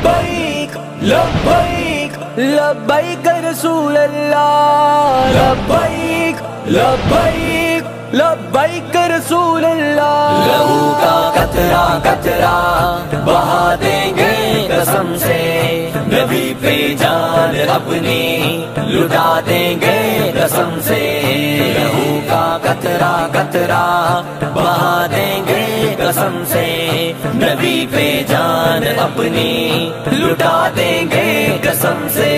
لبیک لبیک لبیک رسول اللہ لبیک لبیک لبیک رسول اللہ لہو کا قطرہ قطرہ بہا دیں گے قسم سے نبی پہ جان اپنی لٹا دیں گے قسم سے لہو کا قطرہ قطرہ بہا دیں گے قسم سے نبی پہ جان اپنی لٹا دیں گے قسم سے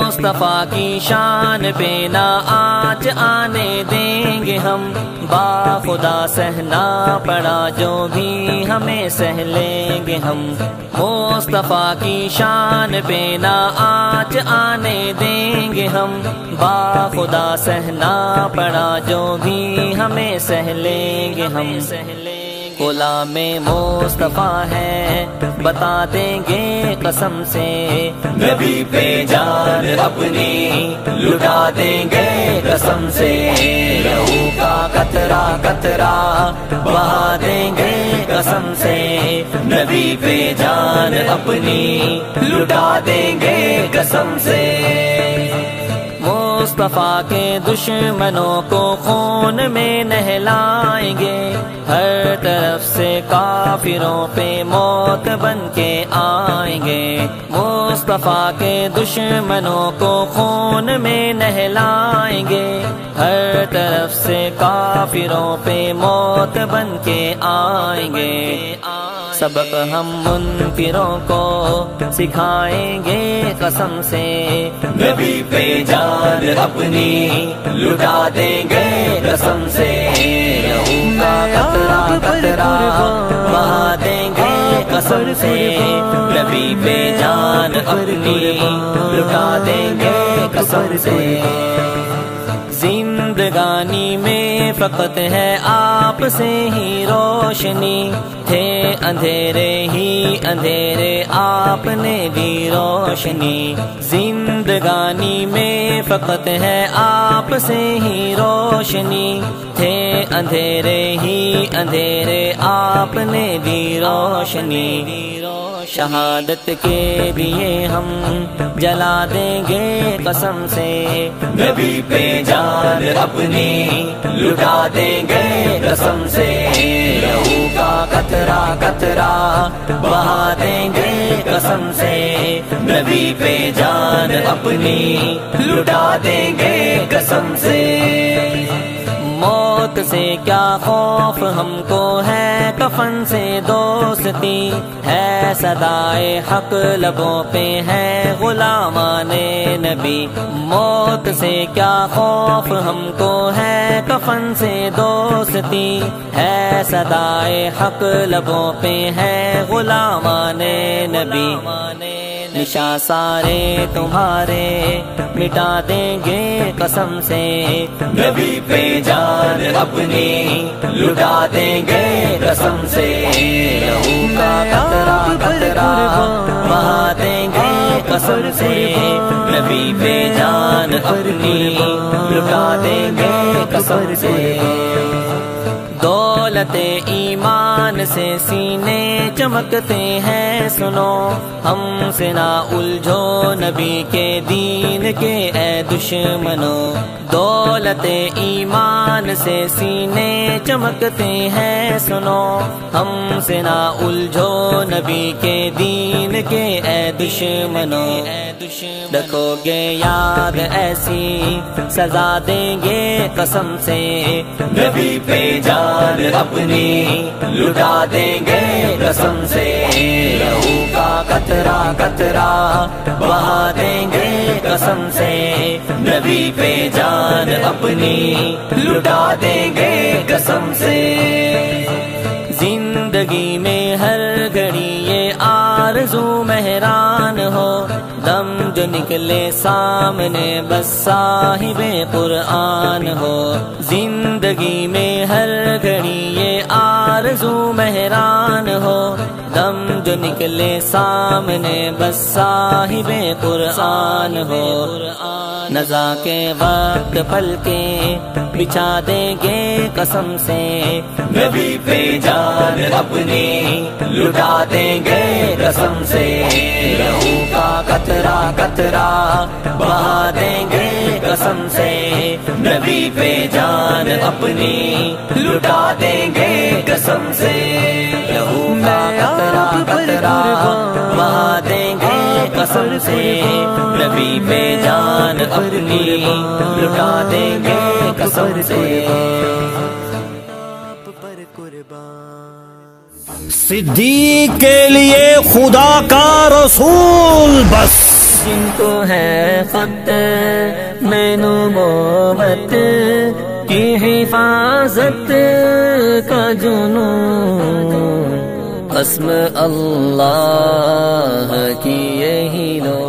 مصطفیٰ کی شان پہ نہ آنچ آنے دیں گے ہم با خدا سہنا پڑا جو بھی ہمیں سہ لیں گے ہم مصطفیٰ کی شان پہ نہ آنچ آنے دیں گے ہم با خدا سہنا پڑا جو بھی ہمیں سہ لیں گے ہم غلام مصطفیٰ ہے بتا دیں گے قسم سے نبی پہ جان اپنی لٹا دیں گے قسم سے لہو کا قطرہ قطرہ بہا دیں گے قسم سے نبی پہ جان اپنی لٹا دیں گے قسم سے مصطفیٰ کے دشمنوں کو خون میں نہلائیں گے ہر طرف سے کافروں پہ موت بن کے آئیں گے مصطفیٰ کے دشمنوں کو خون میں نہلائیں گے ہر طرف سے کافروں پہ موت بن کے آئیں گے سبق ہم منکروں کو سکھائیں گے قسم سے نبی پہ جان اپنی لٹا دیں گے قسم سے لہو کا قطرہ قطرہ بہا دیں گے قسم سے نبی پہ جان اپنی لٹا دیں گے قسم سے زندگانی میں فقط ہے آپ سے ہی روشنی تھے اندھیرے ہی اندھیرے آپ نے دی روشنی زندگانی میں فقط ہے آپ سے ہی روشنی تھے اندھیرے ہی اندھیرے آپ نے دی روشنی شہادت کے دیے ہم جلا دیں گے قسم سے نبی پہ جان اپنی لٹا دیں گے قسم سے لہو کا قطرہ قطرہ بہا دیں گے قسم سے نبی پہ جان اپنی لٹا دیں گے قسم سے موت سے کیا خوف ہم کو ہے کفن سے دوستی ہے صدائے حق لبوں پہ ہے غلامان نبی موت سے کیا خوف ہم کو ہے کفن سے دوستی ہے صدائے حق لبوں پہ ہے غلامان نبی نشاں سارے تمہارے مٹا دیں گے قسم سے نبی پہ جان اپنی لٹا دیں گے قسم سے لہو کا قطرہ قطرہ بہا دیں گے قسم سے نبی پہ جان اپنی لٹا دیں گے قسم سے دولت ایمان سے سینے چمکتے ہیں سنو ہم سے نہ الجھو نبی کے دین کے اے دشمنوں دولت ایمان سے سینے چمکتے ہیں سنو ہم سے نہ الجھو نبی کے دین کے اے دشمنوں رکھو گے یاد ایسی سزا دیں گے قسم سے نبی پہ جان اپنی لٹا دیں گے قسم سے لہو کا قطرہ قطرہ بہا دیں گے قسم سے نبی پہ جان اپنی لٹا دیں گے قسم سے زندگی میں ہر گھڑی یہ آرزو مہران ہو دم جو نکلے سامنے بس صاحب قرآن ہو زندگی میں ہر گھڑی یہ آرزو مہران ہو، دم جو نکلے سامنے بس صاحب قرآن ہو، نزا کے وقت پل کے بچھا دیں گے قسم سے، نبی پہ جان اپنی لٹا دیں گے قسم سے، لہو کا قطرہ قطرہ بہا دیں گے قسم سے، نبی پہ جان اپنی لٹا دیں گے قسم سے، لہو کا قطرہ قطرہ بہا دیں گے قسم سے، نبی پہ جان اپنی لٹا دیں گے قسم سے۔ صدیق کے لیے خدا کا رسول بس، جن کو ہے خط میں نبوت کی حفاظت کا جنون، قسم اللہ کی یہی لو